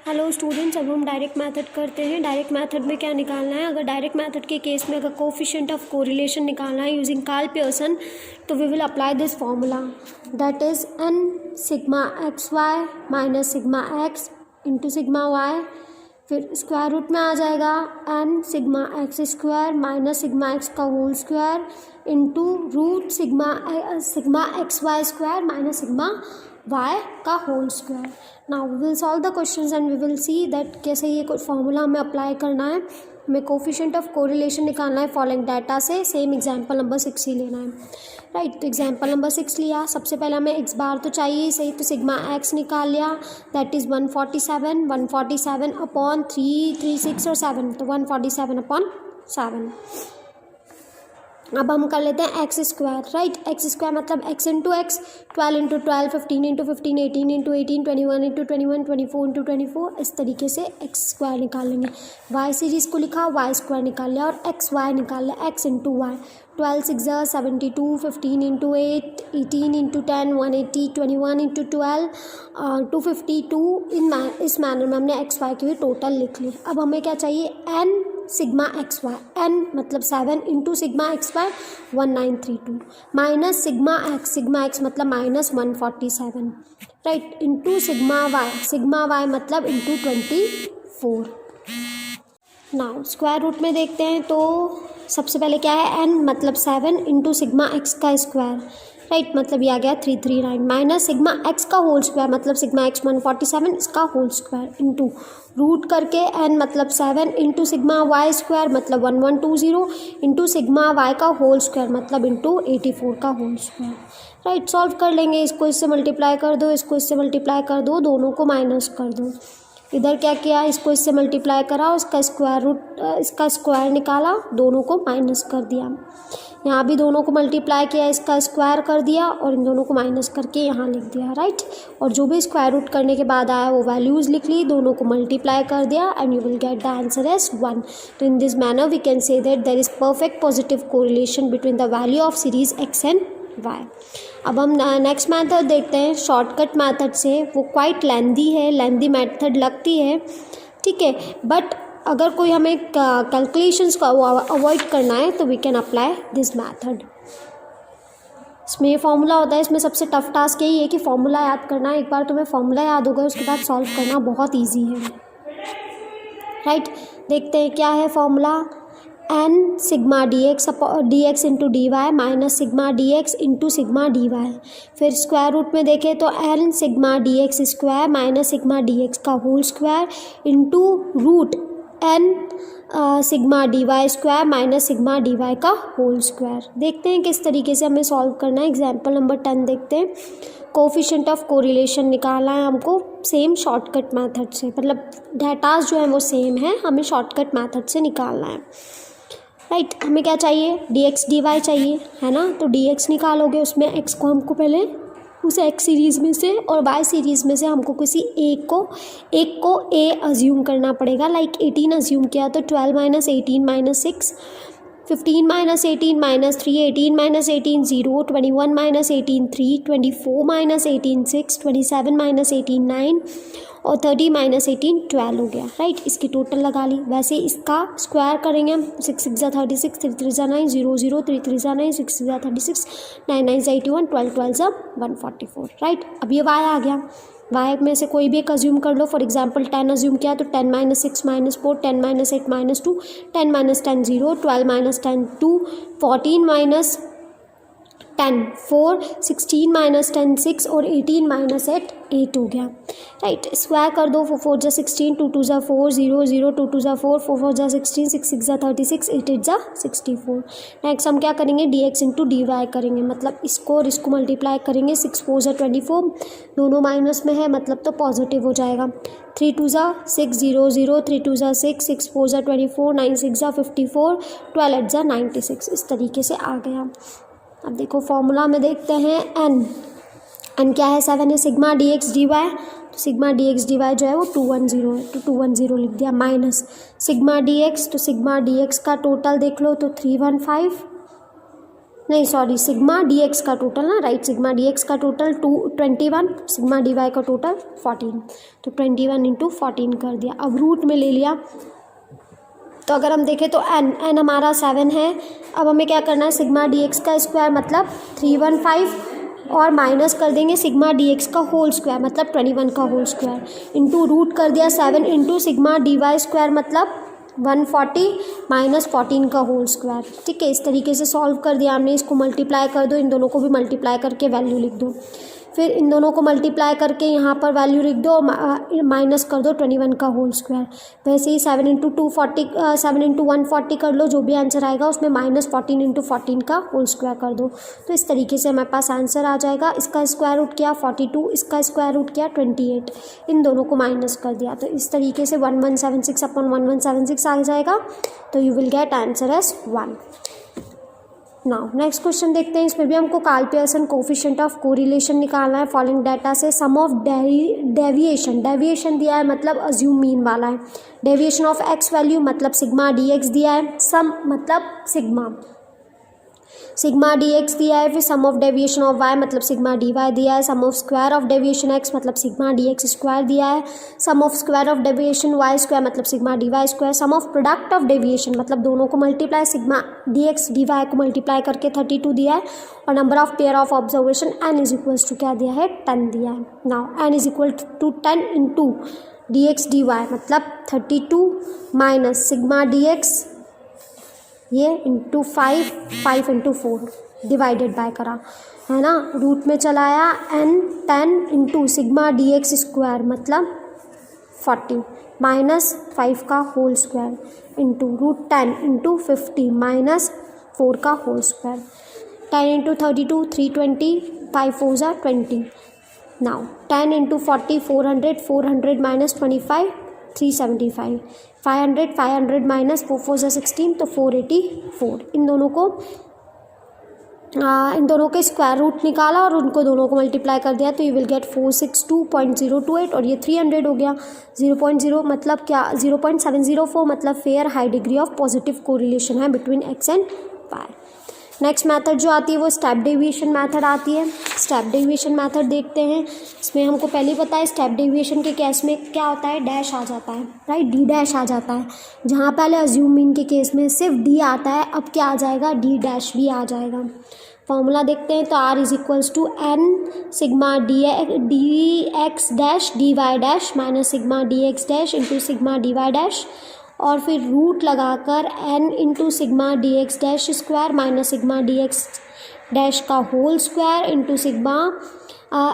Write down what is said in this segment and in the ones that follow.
Hello students, अब हम direct method करते हैं। डायरेक्ट मेथड में क्या निकालना है? अगर डायरेक्ट मेथड के केस में अगर कोफिशिएंट ऑफ कोरिलेशन निकालना है यूजिंग कार्ल पियर्सन, तो we will apply this formula, that is n sigma x y minus sigma x into sigma y, फिर स्क्वायर रूट में आ जाएगा n sigma x square minus sigma x का whole square into root sigma x y square minus sigma y का whole square. Now we will solve the questions and we will see that कैसे ये कोई formula हमें apply करना है। हमें coefficient of correlation निकालना है फॉलोइंग डाटा से। सेम एग्जांपल नंबर 6 ही लेना है, राइट। तो एग्जांपल नंबर 6 लिया। सबसे पहले हमें x बार तो चाहिए सही, तो सिग्मा x निकाल लिया, दैट इज़ 147 अपॉन 3, 3, 6 और 7, तो 147 अपॉन 7। अब हम कर लेते हैं x square, right. X square मतलब x into x, 12 into 12, 15 into 15, 18 into 18, 21 into 21, 24 into 24, इस तरीके से एक्स स्क्वायर निकाल लेंगे। वाई सीरीज़ को लिखा, वाई स्क्वायर निकाल लिया, और एक्स वाई निकाल लिया, X into Y. 12 6 72, 15 into 8, 18 into 10, 180, 21 into 12, 252। इस मैनर में हमने एक्स वाई की भी टोटल लिख ली। अब हमें क्या चाहिए? N sigma x y, N मतलब 7 into sigma x y 1932 minus sigma x मतलब minus 147, right, into sigma y मतलब इंटू 24। नाउ स्क्वायर रूट में देखते हैं, तो सबसे पहले क्या है? एन मतलब 7 इंटू सिग्मा एक्स का स्क्वायर, राइट, मतलब ये आ गया 339 माइनस सिग्मा एक्स का होल स्क्वायर मतलब सिग्मा एक्स 147 इसका होल स्क्वायर इंटू रूट करके एन मतलब 7 इंटू सिग्मा वाई स्क्वायर मतलब 1120 इंटू सिग्मा वाई का होल स्क्वायर मतलब इंटू 84 का होल स्क्वायर, राइट। सॉल्व कर लेंगे। इसको इससे मल्टीप्लाई कर दो, इसको इससे मल्टीप्लाई कर दो, दोनों को माइनस कर दो। इधर क्या किया? इसको इससे मल्टीप्लाई करा, इसका स्क्वायर रूट इसका स्क्वायर निकाला, दोनों को माइनस कर दिया। यहाँ भी दोनों को मल्टीप्लाई किया, इसका स्क्वायर कर दिया और इन दोनों को माइनस करके यहाँ लिख दिया, राइट। और जो भी स्क्वायर रूट करने के बाद आया वो वैल्यूज़ लिख ली, दोनों को मल्टीप्लाई कर दिया and you will get the answer as 1। तो in this manner we can say that there is perfect positive correlation between the value of series X and Y. अब हम नेक्स्ट मेथड देखते हैं शॉर्टकट मेथड से। वो quite लेंदी method लगती है, ठीक है, बट अगर कोई हमें कैलकुलेशंस को अवॉइड करना है तो we can apply this method. इसमें ये फॉर्मूला होता है, इसमें सबसे टफ टास्क यही है कि फॉर्मूला याद करना। एक बार तुम्हें फॉर्मूला याद होगा उसके बाद सॉल्व करना बहुत ईजी है, राइट। देखते हैं क्या है formula. N sigma D x into D y minus sigma D x into sigma D y. फिर स्क्वायर रूट में देखें तो N sigma D x square minus sigma D x का whole square into root N sigma D Y square minus sigma D y का whole square. देखते हैं किस तरीके से हमें सॉल्व करना है। एग्जाम्पल नंबर 10 देखते हैं। कोफिशिएंट ऑफ कोरिलेशन निकालना है हमको सेम शॉर्टकट मेथड से, मतलब डाटाज जो है वो सेम है, हमें शॉर्टकट मेथड से निकालना है, राइट। हमें क्या चाहिए? डी एक्स डी वाई चाहिए, है ना। तो डी एक्स निकालोगे, उसमें एक्स को हमको पहले उस एक्स सीरीज़ में से और वाई सीरीज़ में से हमको किसी एक को ए अज्यूम करना पड़ेगा। लाइक 18 अज्यूम किया तो 12 minus 18 minus 6, 15 minus 18 minus 3, 18 minus 18 0, 21 minus 18 3, 24 minus 18 6, 27 minus 18 9 और 30 माइनस 18 12 हो गया, राइट। इसकी टोटल लगा ली। वैसे इसका स्क्वायर करेंगे हम, 6 6 36, 3 3 9, 0 0, 3 3 9, 6 6 36, 9 9 81, 12 12 144, राइट। अब ये वाई आ गया। वाई में से कोई भी एक अज्यूम कर लो। फॉर एग्जांपल 10 अज्यूम किया तो 10 minus 6 minus 4, 10 minus 8 minus 2, 10 minus 10 0, 12 minus 10 2, 14 minus 10 4, 16 minus 10 6 और 18 माइनस 8 हो गया, राइट। स्क्वायर कर दो, 4 4 जा 16, 2 2 जा 4, 0 0, 2 2 जा 4, 4 4 जा 16, 6 6 जा 36, 8 8 जा 64। नेक्स्ट हम क्या करेंगे? D x into D Y करेंगे, मतलब इसको और इसको मल्टीप्लाई करेंगे। 6 4 जा 24, दोनों माइनस में है मतलब तो पॉजिटिव हो जाएगा। 3 2 जा 6 0 0, 3 2 जा 6, 6 4 जा 24, 9 6 जा 54, 12 8 जा 96। इस तरीके से आ गया। अब देखो फॉर्मूला में देखते हैं। एन क्या है? 7 है। Sigma D x D y, तो sigma D x D y जो है वो 210 है, तो 210 लिख दिया। माइनस सिग्मा डी एक्स, तो सिग्मा डी एक्स का टोटल देख लो तो 315 नहीं सॉरी, सिग्मा डी एक्स का टोटल ना, राइट, सिग्मा डी एक्स का टोटल 21, सिग्मा डी वाई का टोटल 14, तो 21 इंटू 14 कर दिया। अब रूट में ले लिया, तो अगर हम देखें तो n हमारा 7 है। अब हमें क्या करना है, सिग्मा डी एक्स का स्क्वायर मतलब 315 और माइनस कर देंगे सिग्मा डी एक्स का होल स्क्वायर मतलब 21 का होल स्क्वायर इंटू रूट कर दिया 7 into sigma D Y square मतलब 140 माइनस 14 का होल स्क्वायर। ठीक है, इस तरीके से सॉल्व कर दिया हमने। इसको मल्टीप्लाई कर दो, इन दोनों को भी मल्टीप्लाई करके वैल्यू लिख दो, फिर इन दोनों को मल्टीप्लाई करके यहाँ पर वैल्यू लिख दो, माइनस कर दो 21 का होल स्क्वायर। वैसे ही 7 इंटू 140 कर लो, जो भी आंसर आएगा उसमें माइनस 14 इंटू 14 का होल स्क्वायर कर दो। तो इस तरीके से हमारे पास आंसर आ जाएगा। इसका स्क्वायर रूट किया 42, इसका स्क्वायर रूट किया 28, इन दोनों को माइनस कर दिया, तो इस तरीके से 1176 अपॉन 1176 आ जाएगा। तो you will get answer as 1। Now next question देखते हैं। इसमें भी हमको Karl Pearson coefficient of correlation निकालना है। फॉलोइंग डाटा से सम ऑफ डेविएशन दिया है मतलब अज्यूम मीन वाला है। डेविएशन ऑफ एक्स वैल्यू मतलब सिग्मा डी एक्स दिया है, सम मतलब सिग्मा डी एक्स दिया है। फिर sum of deviation of y मतलब सिग्मा डी वाई दिया है। Sum of square of deviation x मतलब सिग्मा डी एक्स स्क्वायर दिया है। Sum of square of deviation y square मतलब sigma D Y square. Sum of product of deviation मतलब दोनों को multiply sigma D x D y को multiply करके 32 दिया है। और number of pair of observation N is equals to क्या दिया है, 10 दिया है। Now N is equal to 10 into D x D Y मतलब 32 माइनस सिग्मा डी एक्स ये इंटू 5 इंटू 4 डिवाइडेड बाय करा है ना, रूट में चलाया n 10 into sigma D x square मतलब 40 माइनस 5 का whole square into root 10 into 50 minus 4 का होल स्क्वायर। 10 इंटू 32 320, 5 4 ज़ा 20। नाउ 10 इंटू 40 400 माइनस 25 375, 500 माइनस 4 4 ज़ा 16 तो 484। इन दोनों के स्क्वायर रूट निकाला और उनको दोनों को मल्टीप्लाई कर दिया, तो यू विल गेट 462.028 और ये 300 हो गया। 0.0 मतलब क्या, 0.704 मतलब fair high degree of positive correlation है between x and y. Next method जो आती है वो स्टेप डेविएशन मेथड आती है। स्टेप डेविएशन मेथड देखते हैं। इसमें हमको पहले ही पता है स्टेप डेविएशन के केस में क्या होता है, डैश आ जाता है, राइट, डी डैश आ जाता है। जहाँ पहले अज्यूम मीन के केस में सिर्फ डी आता है, अब क्या आ जाएगा, डी डैश भी आ जाएगा। फॉर्मूला देखते हैं तो r is equals to N sigma D x dash d y dash minus sigma D x dash into sigma D y dash और फिर रूट लगाकर n into sigma D x dash square minus sigma D x dash का whole square into sigma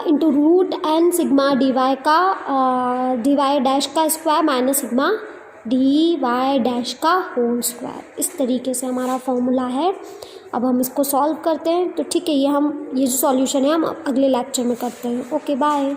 into root n sigma D y dash का square minus sigma D y dash का whole square. इस तरीके से हमारा formula है। अब हम इसको सॉल्व करते हैं। तो ठीक है, ये जो सॉल्यूशन है हम अगले लेक्चर में करते हैं। Okay bye.